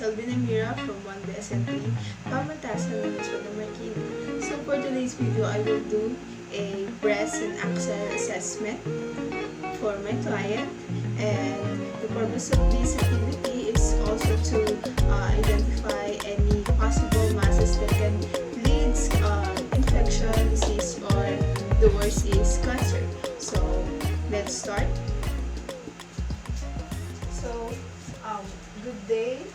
Mira from 1BSNT, Pamantasan ng Marquina. So for today's video, I will do a breast and Axillae assessment for my client, and the purpose of this activity is also to identify any possible masses that can lead infection, disease, or the worst is cancer. So let's start. So good day,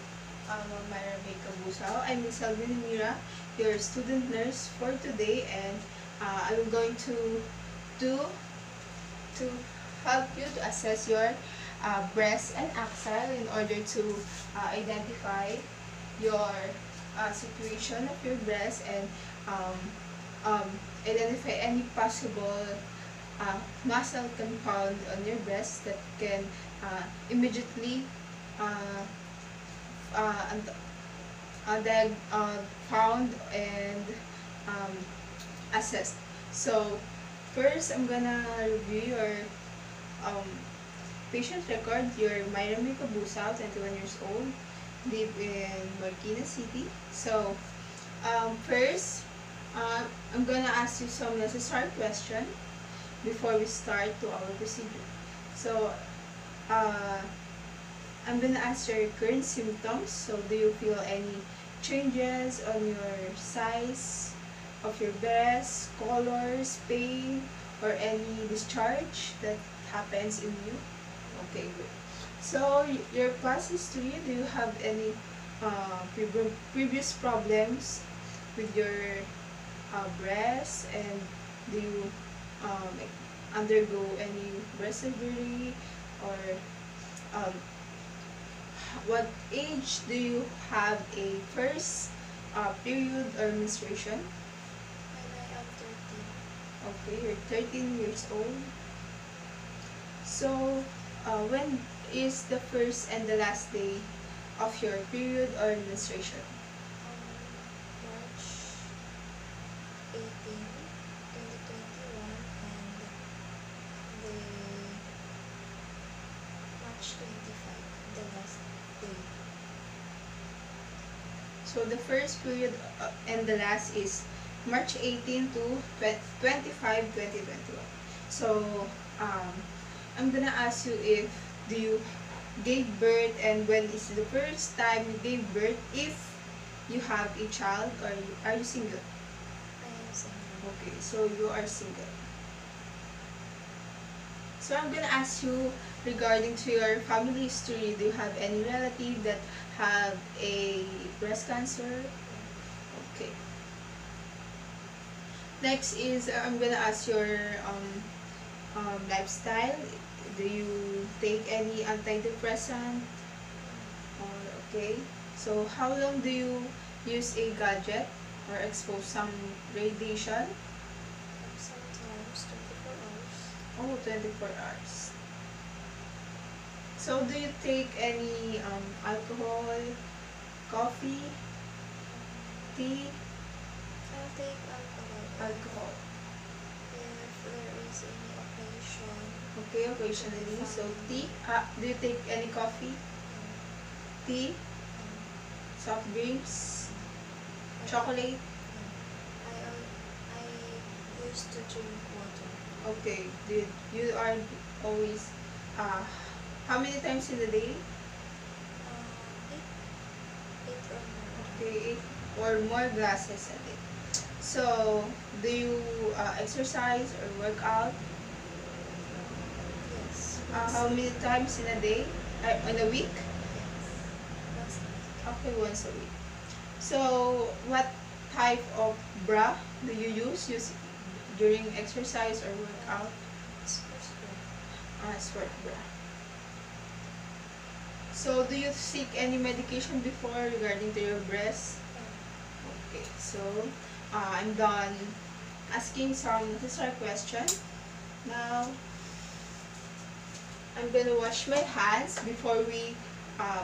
Myra Busao. I'm Miss Mira, your student nurse for today, and I'm going to help you to assess your breast and Axillae in order to identify your situation of your breast and identify any possible muscle compound on your breast that can immediately found and assessed. So first, I'm gonna review your patient record. You're Myra Busao, 21 years old, live in Marquina City. So first, I'm gonna ask you some necessary questions before we start to our procedure. So I'm gonna ask your current symptoms. So do you feel any changes on your size of your breast, colors, pain, or any discharge that happens in you? Okay, good. So your past history, do you have any previous problems with your breast, and do you undergo any breast surgery, or what age do you have a first period or menstruation? When I am 13. Okay, you're 13 years old. So when is the first and the last day of your period or menstruation? March 18, 2021, and the March 25, the last day. So the first period and the last is March 18 to 25, 2021. So I'm gonna ask you if do you gave birth, and when is the first time you gave birth, if you have a child, or are you single? I am single. Okay, so you are single. So I'm gonna ask you regarding to your family history. Do you have any relative that have a breast cancer? Okay. Next is I'm gonna ask your lifestyle. Do you take any antidepressant? Or okay. So how long do you use a gadget or expose some radiation? Sometimes 24 hours. Oh, 24 hours. So do you take any alcohol, coffee, tea? I'll take Alcohol. if there is any occasion. Okay, occasionally. So tea. Do you take any coffee, tea, soft drinks, chocolate? I used to drink water. Okay. You are always how many times in a day? 8 or more. Okay, 8 or more glasses a day. So do you exercise or work out? Yes. How many times in a day? In a week? Yes. Okay, once a week. So what type of bra do you use during exercise or workout? Sports bra. Sport bra. So do you seek any medication before regarding to your breast? Okay, so I'm done asking some necessary questions. Now I'm gonna wash my hands before we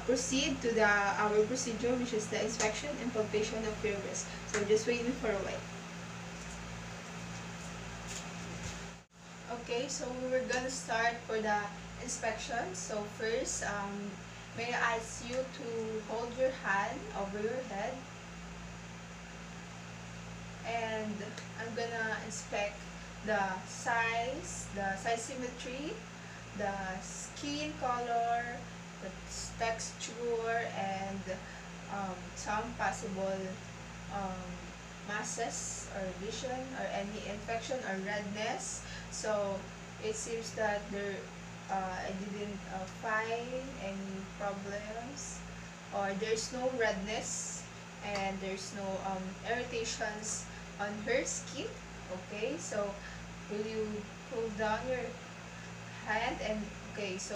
proceed to our procedure, which is the inspection and palpation of your breast. So just wait me for a while. Okay, so we're gonna start for the inspection. So first, may I ask you to hold your hand over your head, and I'm gonna inspect the size symmetry, the skin color, the texture, and some possible um, masses or lesion or any infection or redness. So it seems that I didn't find any problems, or there's no redness and there's no irritations on her skin. Okay, so will you pull down your hand? And okay, so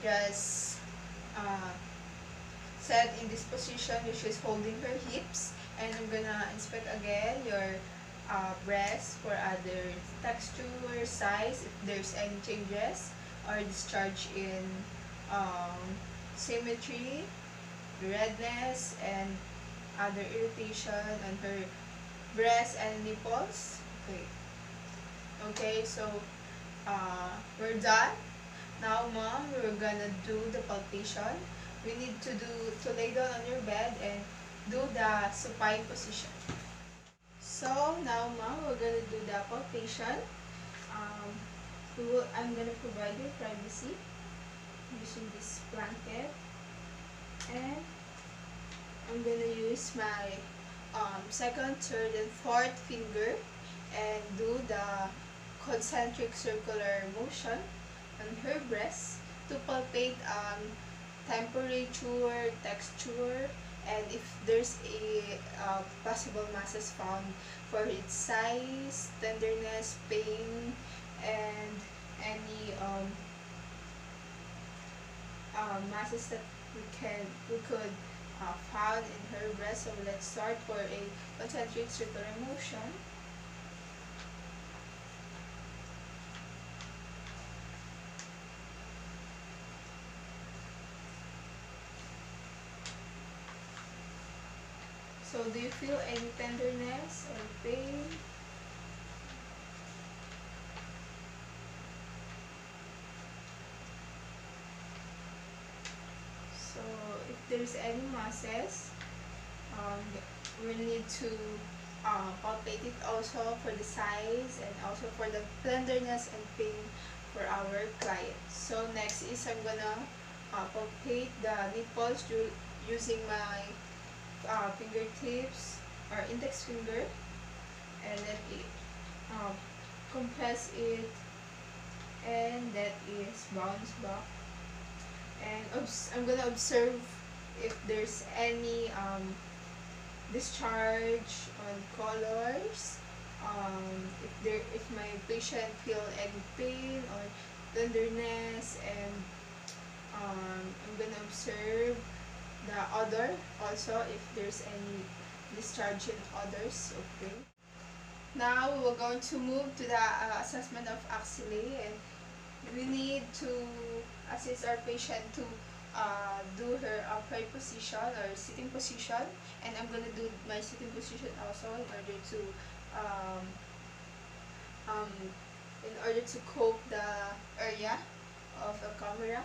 just uh, set in this position which is holding her hips, and I'm gonna inspect again your breast for other texture, size, if there's any changes or discharge in um, symmetry, redness, and other irritation on her breast and nipples. Okay, okay, so we're done. Now, mom, we're gonna do the palpation. We need to lay down on your bed and do the supine position. So now, mom, we're gonna do the palpation. Um, I'm gonna provide you privacy using this blanket, and I'm gonna use my second, third, and fourth finger and do the concentric circular motion on her breast to palpate temperature, texture, and if there's a possible masses found for its size, tenderness, pain, and any masses that we could found in her breast. So let's start for a concentric circular motion. So do you feel any tenderness or pain? So if there's any masses, we need to palpate it also for the size and also for the tenderness and pain for our client. So next is I'm gonna palpate the nipples using my fingertips or index finger, and let it compress it, and that is bounce back. And I'm gonna observe if there's any discharge on colors, if my patient feel any pain or tenderness, and I'm gonna observe the odor also if there's any discharge in odors. Okay. Now we're going to move to the assessment of Axillae, and we need to assist our patient to do her upright position or sitting position, and I'm gonna do my sitting position also in order to um, um, cope the area of the camera.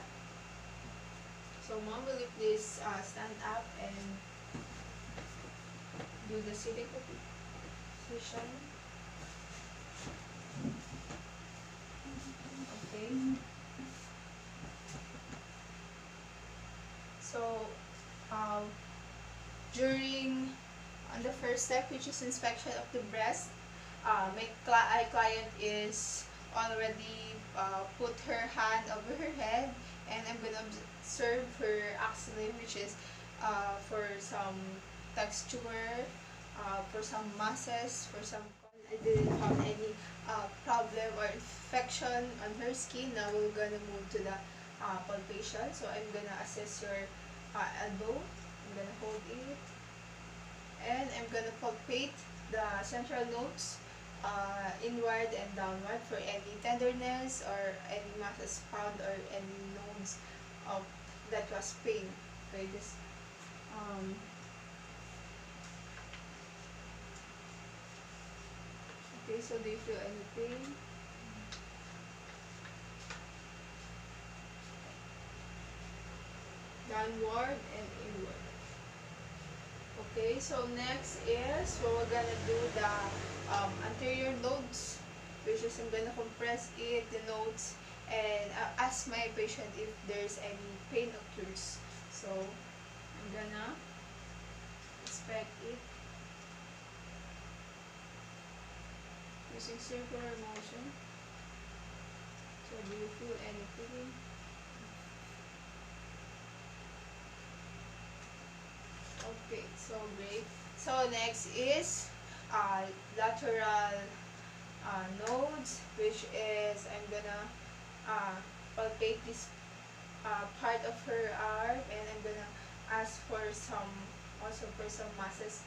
So mom, will you please stand up and do the sitting position? Okay. So during on the first step, which is inspection of the breast, my client is already put her hand over her head, and I'm gonna observe her axillae, which is for some texture, for some masses, for some. I didn't have any problem or infection on her skin. Now we're gonna move to the palpation. So I'm gonna assess your elbow. I'm gonna hold it, and I'm gonna palpate the central nodes, inward and downward, for any tenderness or any masses found or any nodes of that was pain. Okay, this okay. So do you feel any pain? downward and inward. Okay, so next is we're gonna do the anterior nodes, which is I'm gonna compress it, the nodes, and ask my patient if there's any pain occurs. So I'm gonna inspect it using circular motion. So do you feel anything? Okay, so great. So next is lateral nodes, which is I'm gonna palpate this part of her arm, and I'm gonna ask for some masses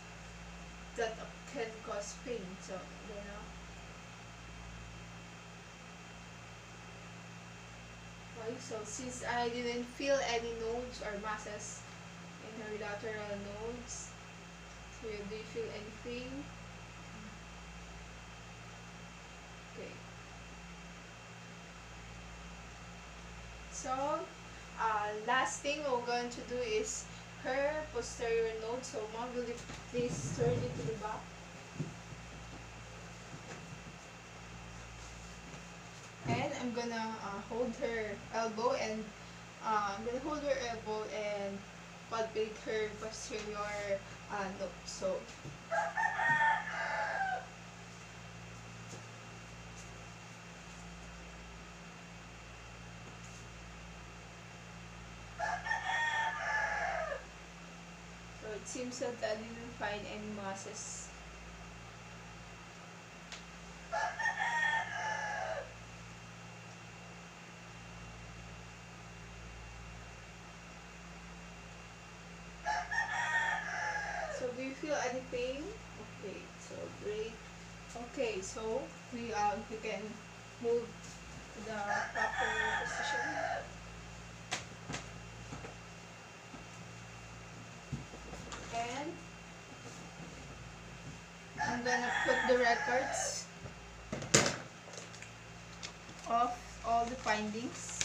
that can cause pain. So I'm gonna okay, so since I didn't feel any nodes or masses in her lateral nodes, so do you feel anything? Okay. So, last thing we're going to do is her posterior node. So, mom, will you please turn it to the back? And I'm gonna hold her elbow, and palpate her posterior node. So, it seems that I didn't find any masses. So do you feel any pain? Okay, so great. Okay, so we can move to the proper position. And I'm gonna put the records of all the findings.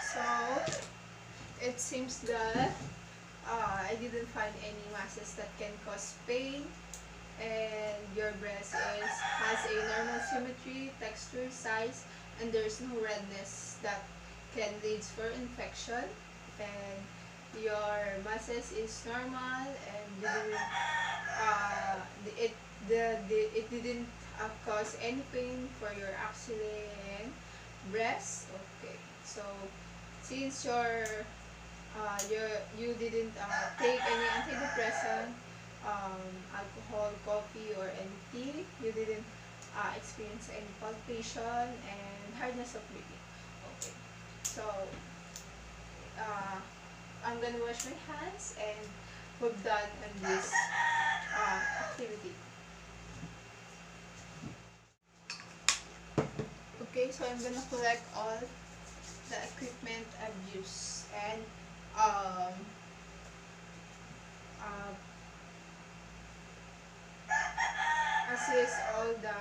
So it seems that I didn't find any masses that can cause pain, and your breast has a normal symmetry, texture, size, and there's no redness that can lead for infection, and your masses is normal, and it didn't cause any pain for your axillae and breast. Okay, so since you didn't take any antidepressant, alcohol, coffee, or any tea, you didn't experience any palpitation and hardness of breathing. Okay, so I'm gonna wash my hands, and we've done on this activity. Okay, so I'm gonna collect all the equipment I've used, and um, uh, assist all the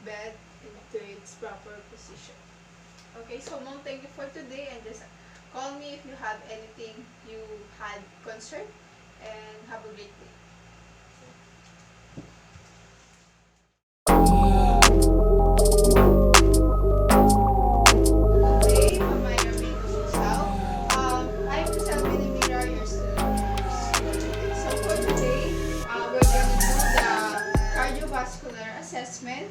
bed into its proper position. Okay, so mom, thank you for today, and just call me if you have anything you had concern, and have a great day. Okay, mamaya may gusaw. I'm Giselle Minimira, your student nurse. So for today, we're going to do the cardiovascular assessment,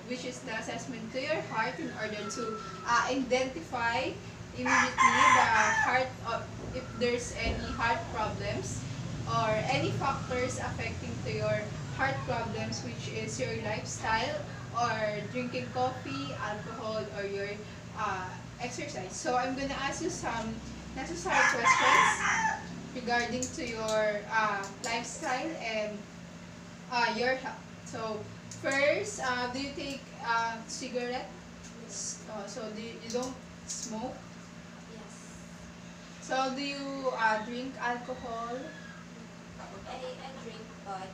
which is the assessment to your heart in order to identify immediately the heart, if there's any heart problems or any factors affecting to your heart problems, which is your lifestyle or drinking coffee, alcohol, or your exercise. So I'm gonna ask you some necessary questions regarding to your lifestyle and your health. So first, do you take cigarette? So you don't smoke? Yes. So do you drink alcohol? I drink, but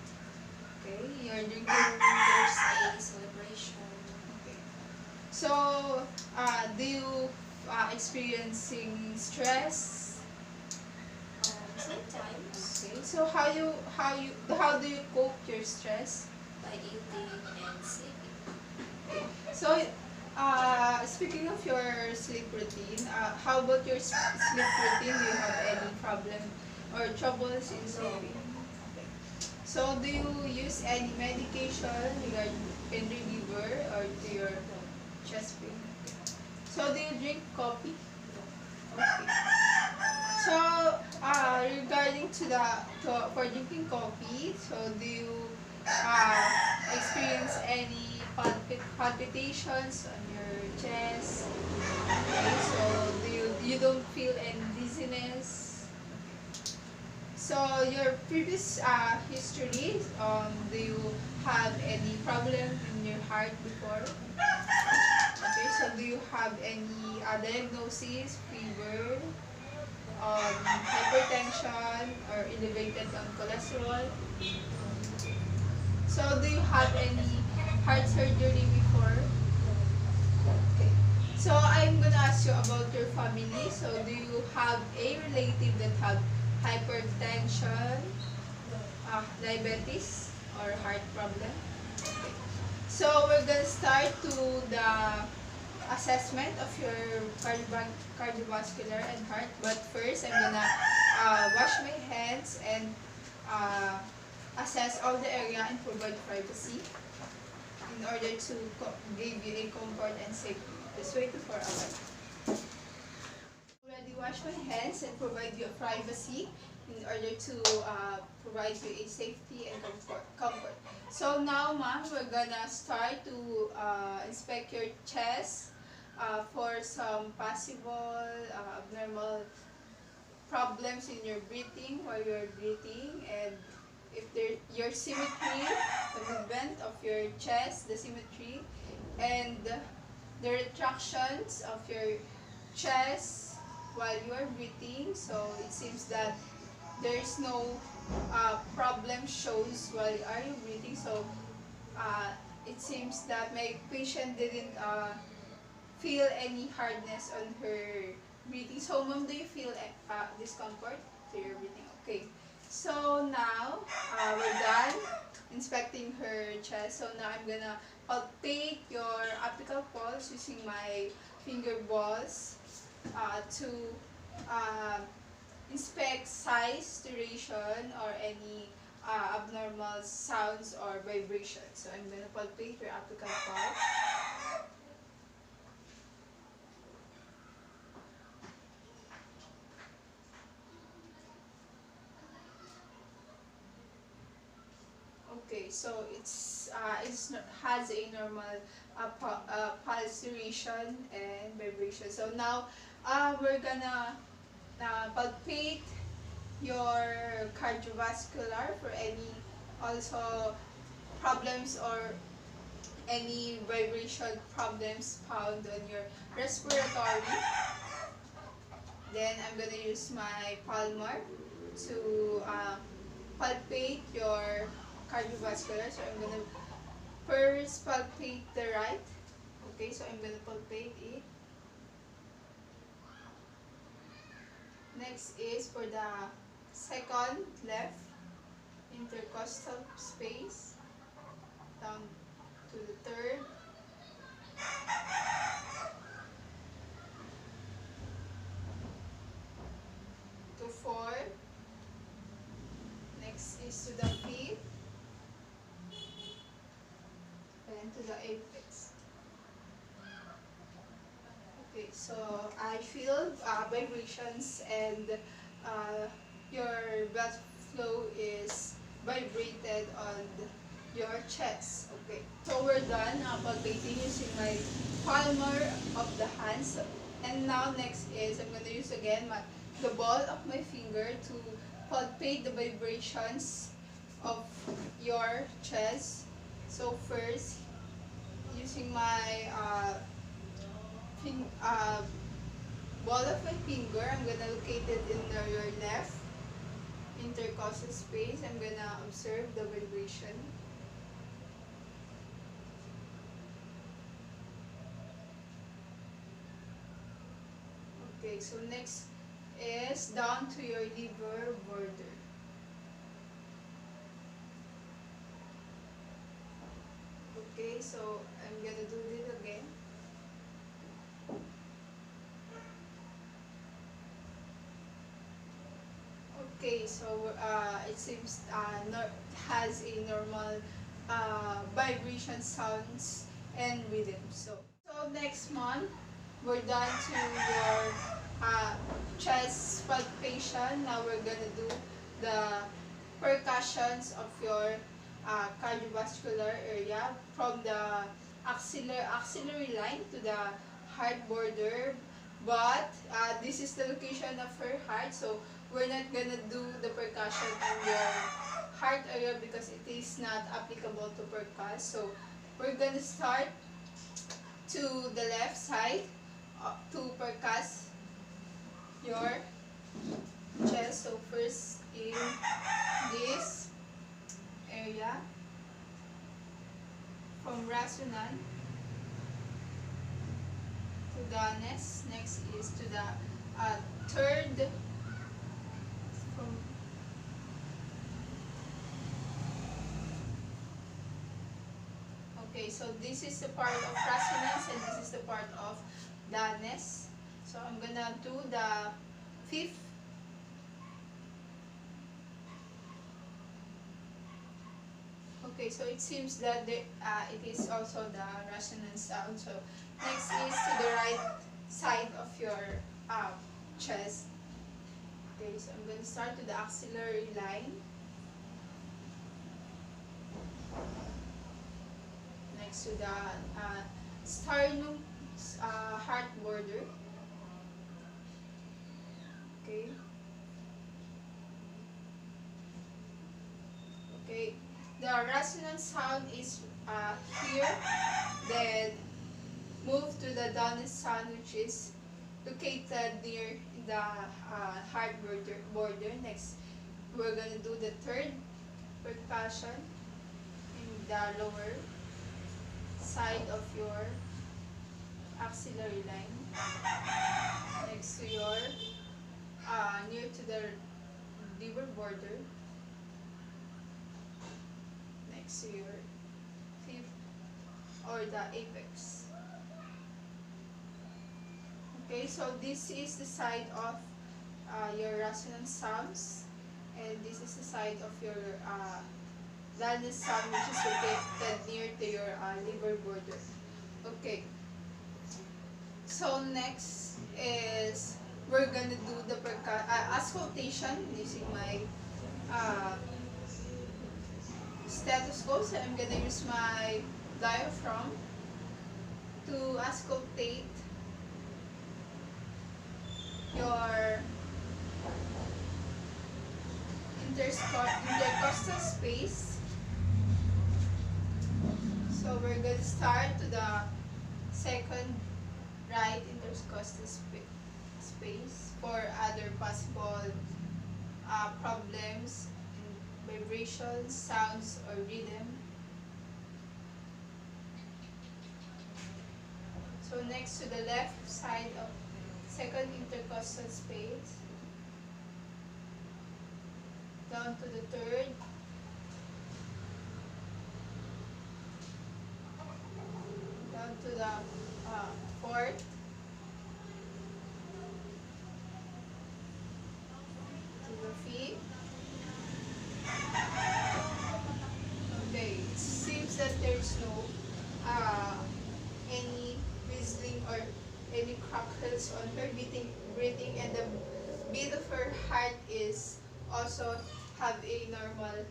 Okay, you're drinking. there's a celebration. Okay. So Do you experiencing stress? Sometimes Okay. So how do you cope your stress? by eating and sleeping. Okay. So speaking of your sleep routine, how about your sleep routine? Do you have any problem or troubles in sleeping? Okay. So do you use any medication regarding pain reliever or to your chest pain? So do you drink coffee? Okay. So, regarding to for drinking coffee, so do you experience any palpitations on your chest? Okay, so you don't feel any dizziness? So your previous history, do you have any problem in your heart before? Okay, so do you have any diagnosis, fever, hypertension, or elevated cholesterol? So do you have any heart surgery before? Okay. So I'm gonna ask you about your family. So do you have a relative that have hypertension, diabetes, or heart problem? Okay. So we're gonna start to the assessment of your cardiovascular and heart. But first, I'm gonna wash my hands and uh, assess all the area and provide privacy in order to give you a comfort and safety. Just wait for a while. Already wash my hands and provide you a privacy in order to provide you a safety and comfort. So now, ma'am, we're gonna start to inspect your chest for some possible abnormal problems in your breathing while you're breathing, and if your symmetry, the movement of your chest, the symmetry, and the retractions of your chest while you are breathing. So it seems that there is no problem shows while are you breathing. So uh, it seems that my patient didn't feel any hardness on her breathing. So mom, do you feel discomfort to your breathing? Okay. So now we're done inspecting her chest. So now I'm gonna palpate your apical pulse using my finger balls to uh, inspect size, duration, or any abnormal sounds or vibrations. So I'm gonna palpate your apical pulse. Okay, so has a normal pulse duration and vibration. So now we're gonna palpate your cardiovascular for any also problems or any vibration problems found on your respiratory. Then I'm gonna use my palmar to palpate your cardiovascular. So I'm gonna first palpate the right. Okay, so I'm gonna palpate it. Next is for the second left intercostal space down to the third, to fourth. Next is to the fifth, and to the apex. Okay, so I feel vibrations and your blood flow is vibrated on your chest. Okay, so we're done palpating using my palmar of the hands. And now next is I'm going to use again the ball of my finger to palpate the vibrations of your chest. So first, using my ball of my finger, I'm gonna locate it in your left intercostal space. I'm gonna observe the vibration. Okay, so next is down to your liver border. Okay, so I'm gonna do this again. Okay, so it seems has a normal vibration sounds and rhythm. So next month, we're done to your chest palpation. Now we're gonna do the percussions of your cardiovascular area from the axillary line to the heart border. But this is the location of her heart, so we're not gonna do the percussion in your heart area because it is not applicable to percuss. So we're gonna start to the left side to percuss your chest. So first in this area from resonant to the next is to the third from okay, so this is the part of resonance and this is the part of dullness. So I'm gonna do the fifth. Okay, so it seems that it is also the resonance sound. So next is to the right side of your chest. Okay, so I'm going to start to the axillary line. Next to the sternum heart border. Okay. Okay. The resonance sound is here. Then move to the dullness sound, which is located near the heart border. Next, we're gonna do the third percussion in the lower side of your axillary line. Next to your near to the liver border. Next to your fifth or the apex. Okay, so this is the side of your resonance sounds, and this is the side of your dullness sound, which is located near to your liver border. Okay, so next is we're gonna do the auscultation using my stethoscope. So I'm gonna use my diaphragm to auscultate your intercostal space. So we're going to start to the second right intercostal space for other possible problems in vibrations, sounds, or rhythm. So next to the left side of second intercostal space, down to the third, down to the fourth, to the fifth. Okay, it seems that there's no any whistling or any crackles on her breathing, and the beat of her heart is also have a normal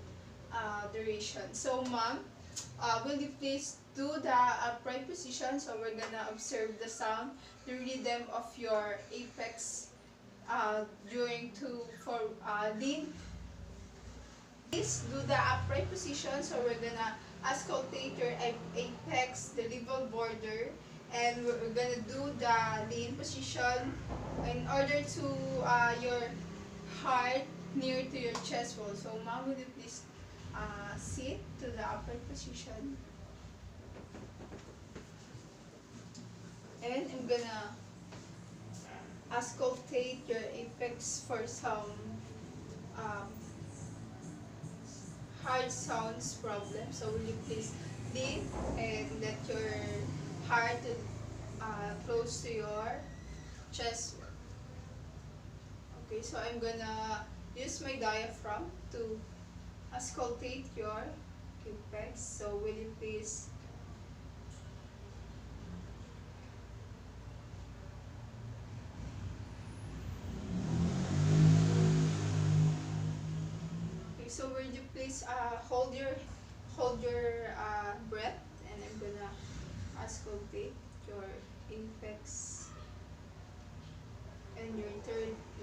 duration. So ma'am, will you please do the upright position? So we're gonna observe the sound, the rhythm of your apex during lean. Please do the upright position. So we're gonna auscultate your apex, the liver border, and we're gonna do the lean position in order to your heart near to your chest wall. So ma'am, would you please sit to the upright position? And I'm gonna auscultate your apex for some um, hard sounds problem. So will you please lean and let your heart close to your chest. Okay, so I'm gonna use my diaphragm to auscultate your apex. So will you please so will you please hold your breath, and I'm gonna auscultate your apex and your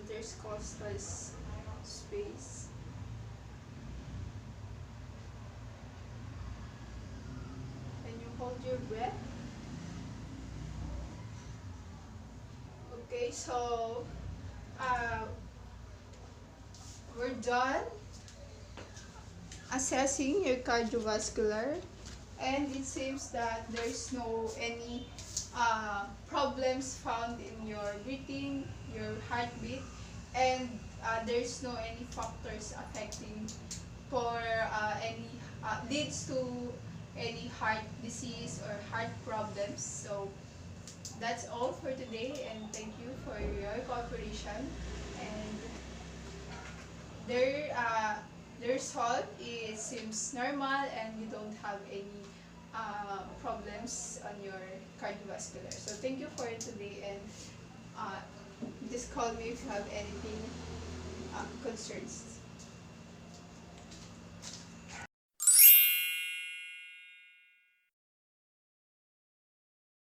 intercostal space. And you hold your breath. Okay, so uh, we're done assessing your cardiovascular, and it seems that there's no any problems found in your breathing, your heartbeat, and there's no any factors affecting for any leads to any heart disease or heart problems. So that's all for today, and thank you for your cooperation. And their result is seems normal, and you don't have any problems on your cardiovascular. So thank you for today, and just call me if you have anything concerns.